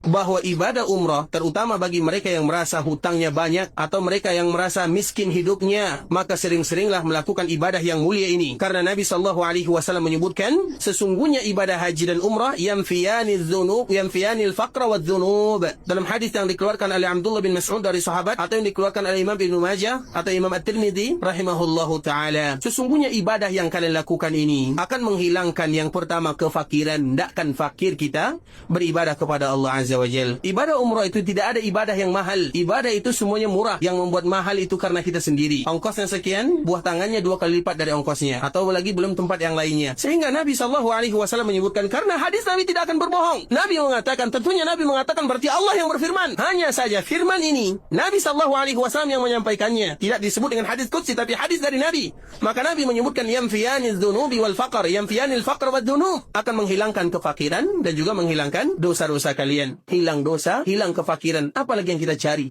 bahwa ibadah umrah, terutama bagi mereka yang merasa hutangnya banyak atau mereka yang merasa miskin hidupnya, maka sering-seringlah melakukan ibadah yang mulia ini. Karena Nabi SAW menyebutkan, sesungguhnya ibadah haji dan umrah yanfiyanil dzunub, yanfiyanil faqra wad dzunub. Dalam hadis yang dikeluarkan oleh Abdullah bin Mas'ud dari sahabat, atau yang dikeluarkan oleh Imam Ibnu Majah atau Imam At-Tirmidzi rahimahullahu taala, sesungguhnya ibadah yang kalian lakukan ini akan menghilangkan yang pertama kefakiran. Hendakkan fakir kita beribadah kepada Allah Azza wa Jalla. Ibadah umrah itu tidak ada ibadah yang mahal. Ibadah itu semuanya murah. Yang membuat mahal itu karena kita sendiri. Ongkosnya sekian, buah tangannya 2 kali lipat dari ongkosnya. Atau lagi belum tempat yang lainnya. Sehingga Nabi SAW menyebutkan, karena hadis Nabi tidak akan berbohong. Nabi mengatakan, tentunya Nabi mengatakan berarti Allah yang berfirman. Hanya saja firman ini Nabi SAW yang menyampaikannya. Tidak disebut dengan hadis qudsi, tapi hadis dari Nabi. Maka Nabi menyebutkan yanfiyanil dzunubi wal faqr, yanfiyanil faqr wad dzunub, akan menghilangkan kefakiran dan juga menghilangkan dosa-dosa kalian. Hilang dosa, hilang kefakiran, apalagi yang kita cari?